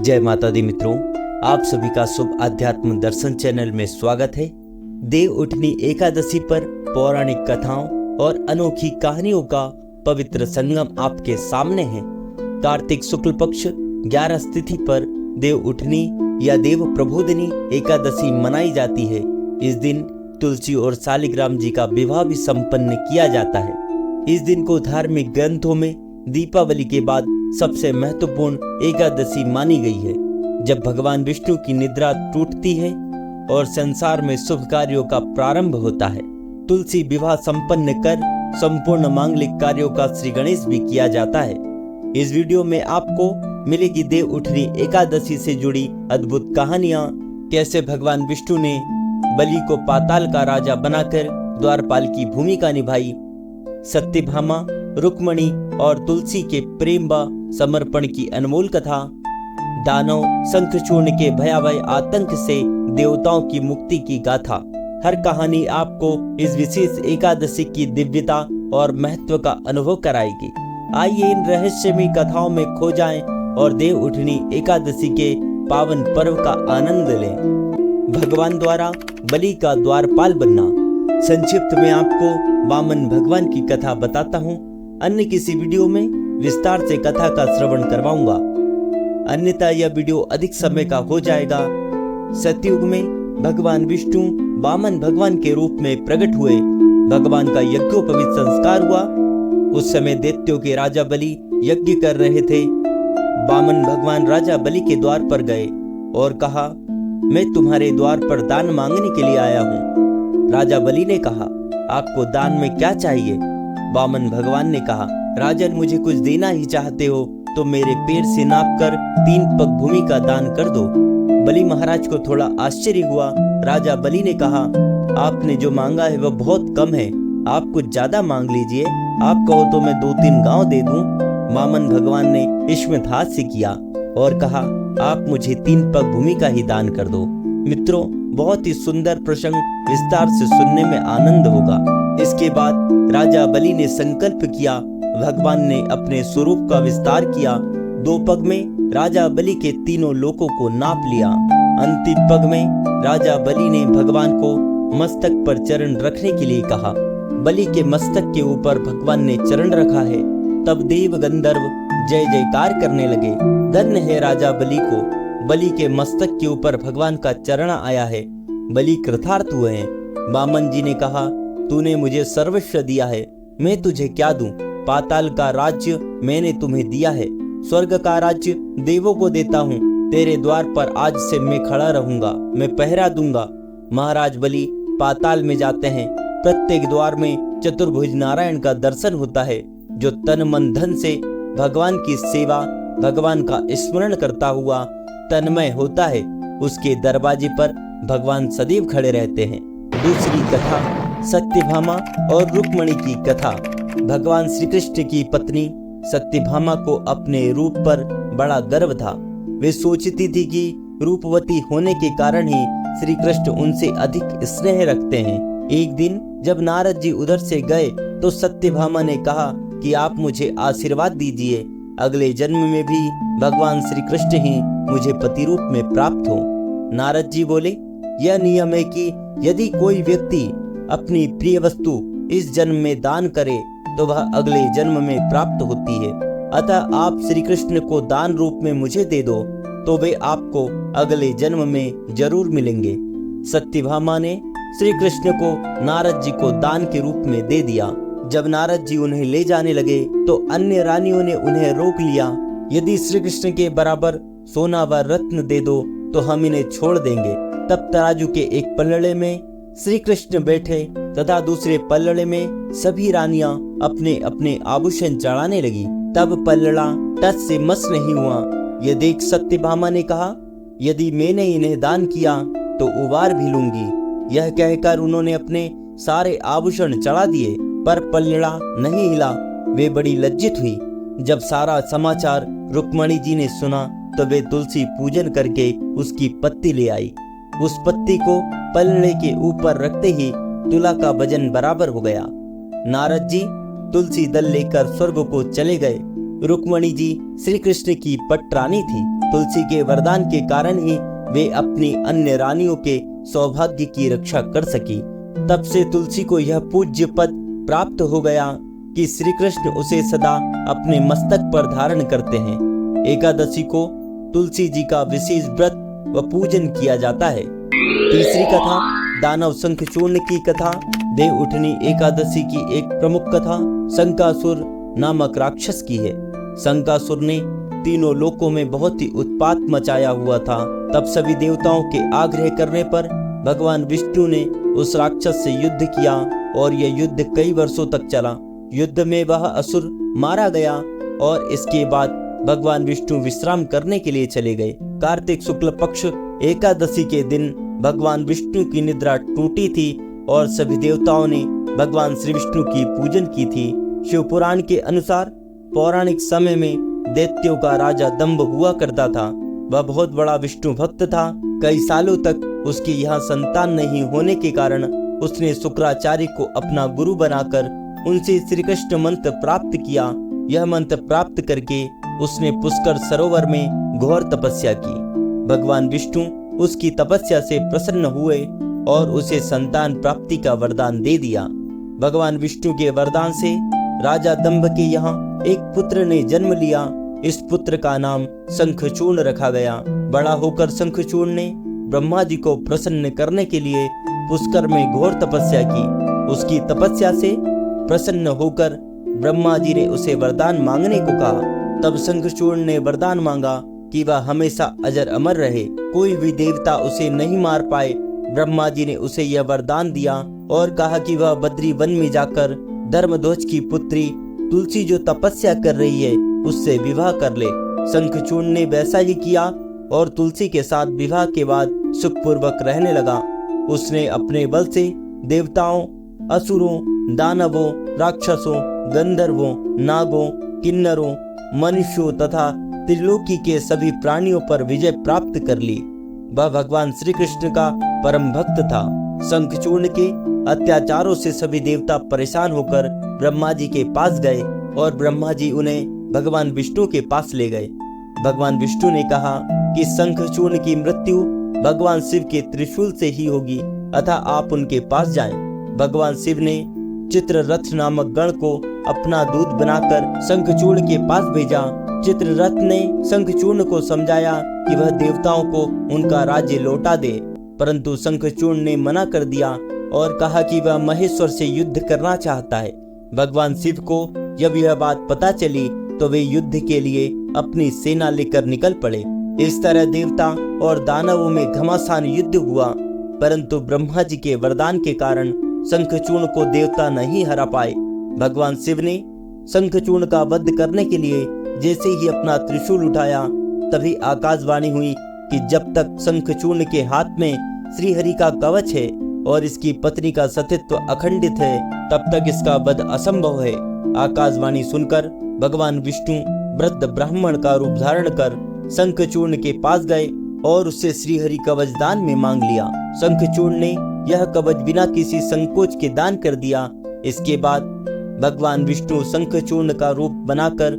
जय माता दी मित्रों, आप सभी का शुभ आध्यात्म दर्शन चैनल में स्वागत है। देव उठनी एकादशी पर पौराणिक कथाओं और अनोखी कहानियों का पवित्र संगम आपके सामने है। कार्तिक शुक्ल पक्ष 11 तिथि पर देव उठनी या देव प्रबोधिनी एकादशी मनाई जाती है। इस दिन तुलसी और शालिग्राम जी का विवाह भी संपन्न किया जाता है। इस दिन को धार्मिक ग्रंथों में दीपावली के बाद सबसे महत्वपूर्ण एकादशी मानी गई है, जब भगवान विष्णु की निद्रा टूटती है और संसार में शुभ कार्यों का प्रारंभ होता है। तुलसी विवाह संपन्न कर संपूर्ण मांगलिक कार्यों का श्री गणेश भी किया जाता है। इस वीडियो में आपको मिलेगी देव उठनी एकादशी से जुड़ी अद्भुत कहानियां, कैसे भगवान विष्णु ने बलि को पाताल का राजा बनाकर द्वारपाल की भूमिका निभाई, सत्यभामा, रुक्मणी और तुलसी के प्रेम व समर्पण की अनमोल कथा, दानव शंखचूर्ण के भयावह आतंक से देवताओं की मुक्ति की गाथा। हर कहानी आपको इस विशेष एकादशी की दिव्यता और महत्व का अनुभव कराएगी। आइए इन रहस्यमयी कथाओं में खो जाएं और देव उठनी एकादशी के पावन पर्व का आनंद लें। भगवान द्वारा बलि का द्वारपाल बनना। संक्षिप्त में आपको वामन भगवान की कथा बताता हूँ। अन्य किसी वीडियो में विस्तार से कथा का श्रवण करवाऊंगा, अन्यथा यह वीडियो अधिक समय का हो जाएगा। सतयुग में भगवान विष्णु वामन भगवान के रूप में प्रकट हुए। भगवान का यज्ञोपवीत संस्कार हुआ। उस समय दैत्यों के राजा बलि यज्ञ कर रहे थे। वामन भगवान राजा बलि के द्वार पर गए और कहा, मैं तुम्हारे द्वार पर दान मांगने के लिए आया हूँ। राजा बलि ने कहा, आपको दान में क्या चाहिए? वामन भगवान ने कहा, राजन, मुझे कुछ देना ही चाहते हो तो मेरे पैर से नापकर 3 पग भूमि का दान कर दो। बलि महाराज को थोड़ा आश्चर्य हुआ। राजा बलि ने कहा, आपने जो मांगा है वह बहुत कम है, आप कुछ ज्यादा मांग लीजिए। आप कहो तो मैं 2-3 गांव दे दूं। वामन भगवान ने इसमें हास्य किया और कहा, आप मुझे 3 पग भूमि का ही दान कर दो। मित्रों, बहुत ही सुंदर प्रसंग, विस्तार से सुनने में आनंद होगा। इसके बाद राजा बलि ने संकल्प किया। भगवान ने अपने स्वरूप का विस्तार किया। 2 पग में राजा बलि के 3 लोकों को नाप लिया। अंतिम पग में राजा बलि ने भगवान को मस्तक पर चरण रखने के लिए कहा। बलि के मस्तक के ऊपर भगवान ने चरण रखा है। तब देव गंधर्व जय जयकार करने लगे। धन्य है राजा बलि को, बलि के मस्तक के ऊपर भगवान का चरण आया है। बलि कृतार्थ हुए हैं। वामन जी ने कहा, तूने मुझे सर्वस्व दिया है, मैं तुझे क्या दूं? पाताल का राज्य मैंने तुम्हें दिया है, स्वर्ग का राज्य देवों को देता हूँ। तेरे द्वार पर आज से मैं खड़ा रहूंगा, मैं पहरा दूंगा। महाराज बलि पाताल में जाते हैं। प्रत्येक द्वार में चतुर्भुज नारायण का दर्शन होता है, जो तन मन धन से भगवान की सेवा, भगवान का स्मरण करता हुआ तन्मय होता है। उसके दरवाजे पर भगवान सदैव खड़े रहते हैं। दूसरी कथा, सत्यभामा और रुक्मणी की कथा। भगवान श्री कृष्ण की पत्नी सत्यभामा को अपने रूप पर बड़ा गर्व था। वे सोचती थी कि रूपवती होने के कारण ही श्री कृष्ण उनसे अधिक स्नेह रखते हैं। एक दिन जब नारद जी उधर से गए तो सत्यभामा ने कहा कि आप मुझे आशीर्वाद दीजिए, अगले जन्म में भी भगवान श्री कृष्ण ही मुझे पति रूप में प्राप्त हो। नारद जी बोले, यह नियम है कि यदि कोई व्यक्ति अपनी प्रिय वस्तु इस जन्म में दान करे तो वह अगले जन्म में प्राप्त होती है। अतः आप श्री कृष्ण को दान रूप में मुझे दे दो तो वे आपको अगले जन्म में जरूर मिलेंगे। सत्यभामा ने श्री कृष्ण को नारद जी को दान के रूप में दे दिया। जब नारद जी उन्हें ले जाने लगे तो अन्य रानियों ने उन्हें रोक लिया। यदि श्री कृष्ण के बराबर सोना व रत्न दे दो तो हम इन्हें छोड़ देंगे। तब तराजू के एक पल्लड़े में श्री कृष्ण बैठे तथा दूसरे पल्लड़े में सभी रानियां अपने अपने आभूषण चढ़ाने लगी। तब पल्लड़ा टस से मस नहीं हुआ। यह देख सत्यभामा ने कहा, यदि मैंने इन्हें दान किया तो उबार भी लूंगी। यह कहकर उन्होंने अपने सारे आभूषण चढ़ा दिए, पर पल्लड़ा नहीं हिला। वे बड़ी लज्जित हुई। जब सारा समाचार रुक्मणी जी ने सुना तो वे तुलसी पूजन करके उसकी पत्ती ले आई। उस पत्ती को पल्लड़े के ऊपर रखते ही तुला का वजन बराबर हो गया। नारद जी तुलसी दल लेकर स्वर्ग को चले गए। रुक्मणी जी श्री कृष्ण की पटरानी थी। तुलसी के वरदान के कारण ही वे अपनी अन्य रानियों के सौभाग्य की रक्षा कर सकी। तब से तुलसी को यह पूज्य पद प्राप्त हो गया कि श्री कृष्ण उसे सदा अपने मस्तक पर धारण करते हैं। एकादशी को तुलसी जी का विशेष व्रत व पूजन किया जाता है। तीसरी कथा दानव शंखचूर्ण की कथा। देव उठनी एकादशी की एक प्रमुख कथा शंकासुर नामक राक्षस की है। शंकासुर ने तीनों लोकों में बहुत ही उत्पात मचाया हुआ था। तब सभी देवताओं के आग्रह करने पर भगवान विष्णु ने उस राक्षस से युद्ध किया और यह युद्ध कई वर्षों तक चला। युद्ध में वह असुर मारा गया और इसके बाद भगवान विष्णु विश्राम करने के लिए चले गए। कार्तिक शुक्ल पक्ष एकादशी के दिन भगवान विष्णु की निद्रा टूटी थी और सभी देवताओं ने भगवान श्री विष्णु की पूजन की थी। शिव पुराण के अनुसार पौराणिक समय में दैत्यों का राजा दंभ हुआ करता था। वह बहुत बड़ा विष्णु भक्त था। कई सालों तक उसकी यहाँ संतान नहीं होने के कारण उसने शुक्राचार्य को अपना गुरु बनाकर उनसे श्री कृष्ण मंत्र प्राप्त किया। यह मंत्र प्राप्त करके उसने पुष्कर सरोवर में घोर तपस्या की। भगवान विष्णु उसकी तपस्या से प्रसन्न हुए और उसे संतान प्राप्ति का वरदान दे दिया। भगवान विष्णु के वरदान से राजा दंभ के यहाँ एक पुत्र ने जन्म लिया। इस पुत्र का नाम शंखचूर्ण रखा गया। बड़ा होकर शंखचूर्ण ने ब्रह्मा जी को प्रसन्न करने के लिए पुष्कर में घोर तपस्या की। उसकी तपस्या से प्रसन्न होकर ब्रह्मा जी ने उसे वरदान मांगने को कहा। तब शंखचूर्ण ने वरदान मांगा कि वह हमेशा अजर अमर रहे, कोई भी देवता उसे नहीं मार पाए। ब्रह्मा जी ने उसे यह वरदान दिया और कहा कि वह बद्री वन में जाकर धर्मध्वज की पुत्री तुलसी जो तपस्या कर रही है उससे विवाह कर ले। शंखचूर्ण ने वैसा ही किया और तुलसी के साथ विवाह के बाद सुखपूर्वक रहने लगा। उसने अपने बल से देवताओं, असुरों, दानवों, राक्षसों, गंधर्वों, नागों, किन्नरों, मनुष्यों तथा त्रिलोकी के सभी प्राणियों पर विजय प्राप्त कर ली। वह भगवान श्री कृष्ण का परम भक्त था। शंखचूर्ण के अत्याचारों से सभी देवता परेशान होकर ब्रह्मा जी के पास गए और ब्रह्मा जी उन्हें भगवान विष्णु के पास ले गए। भगवान विष्णु ने कहा कि शंखचूर्ण की मृत्यु भगवान शिव के त्रिशूल से ही होगी, अतः आप उनके पास जाएं। भगवान शिव ने चित्ररथ नामक गण को अपना दूत बनाकर शंखचूर्ण के पास भेजा। चित्ररथ ने शंखचूर्ण को समझाया कि वह देवताओं को उनका राज्य लौटा दे, परंतु शंखचूर्ण ने मना कर दिया और कहा कि वह महेश्वर से युद्ध करना चाहता है। भगवान शिव को जब यह बात पता चली तो वे युद्ध के लिए अपनी सेना लेकर निकल पड़े। इस तरह देवता और दानवों में घमासान युद्ध हुआ, परंतु ब्रह्मा जी के वरदान के कारण शंखचूर्ण को देवता नहीं हरा पाए। भगवान शिव ने शंखचूर्ण का वध करने के लिए जैसे ही अपना त्रिशूल उठाया, तभी आकाशवाणी हुई कि जब तक शंखचूर्ण के हाथ में श्रीहरि का कवच है और इसकी पत्नी का सतीत्व अखंडित है, तब तक इसका वध असंभव है। आकाशवाणी सुनकर भगवान विष्णु वृद्ध ब्राह्मण का रूप धारण कर शंखचूर्ण के पास गए और उससे श्रीहरि कवच दान में मांग लिया। शंखचूर्ण ने यह कवच बिना किसी संकोच के दान कर दिया। इसके बाद भगवान विष्णु शंखचूर्ण का रूप बनाकर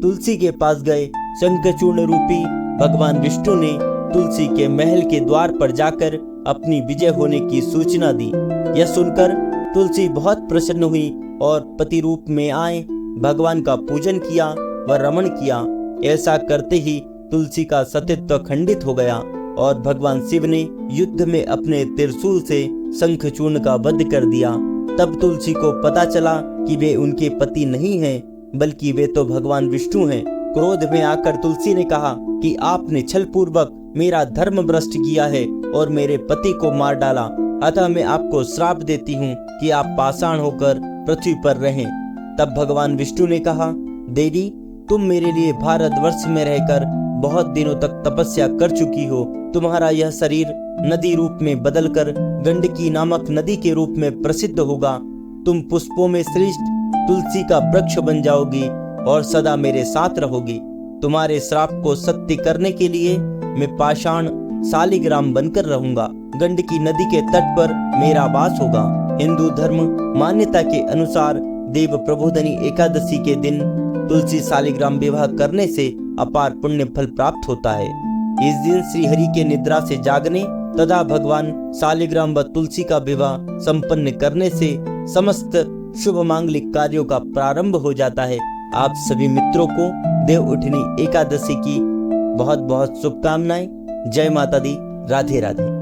तुलसी के पास गए। शंखचूर्ण रूपी भगवान विष्णु ने तुलसी के महल के द्वार पर जाकर अपनी विजय होने की सूचना दी। यह सुनकर तुलसी बहुत प्रसन्न हुई और पति रूप में आए भगवान का पूजन किया व रमण किया। ऐसा करते ही तुलसी का सतीत्व खंडित हो गया और भगवान शिव ने युद्ध में अपने त्रिशूल से शंखचूर्ण का वध कर दिया। तब तुलसी को पता चला कि वे उनके पति नहीं हैं, बल्कि वे तो भगवान विष्णु हैं। क्रोध में आकर तुलसी ने कहा कि आपने छल पूर्वक मेरा धर्म भ्रष्ट किया है और मेरे पति को मार डाला, अतः मैं आपको श्राप देती हूँ कि आप पाषाण होकर पृथ्वी पर रहें। तब भगवान विष्णु ने कहा, देवी तुम मेरे लिए भारतवर्ष में रहकर बहुत दिनों तक तपस्या कर चुकी हो। तुम्हारा यह शरीर नदी रूप में बदलकर गंडकी नामक नदी के रूप में प्रसिद्ध होगा। तुम पुष्पों में श्रेष्ठ तुलसी का वृक्ष बन जाओगी और सदा मेरे साथ रहोगी। तुम्हारे श्राप को सत्य करने के लिए मैं पाषाण शालिग्राम बनकर रहूंगा। गंडकी नदी के तट पर मेरा वास होगा। हिंदू धर्म मान्यता के अनुसार देव प्रबोधनी एकादशी के दिन तुलसी शालिग्राम विवाह करने से अपार पुण्य फल प्राप्त होता है। इस दिन श्री हरि के निद्रा से जागने तथा भगवान शालिग्राम व तुलसी का विवाह संपन्न करने से समस्त शुभ मांगलिक कार्यों का प्रारंभ हो जाता है। आप सभी मित्रों को देव उठनी एकादशी की बहुत बहुत शुभकामनाएं। जय माता दी। राधे राधे।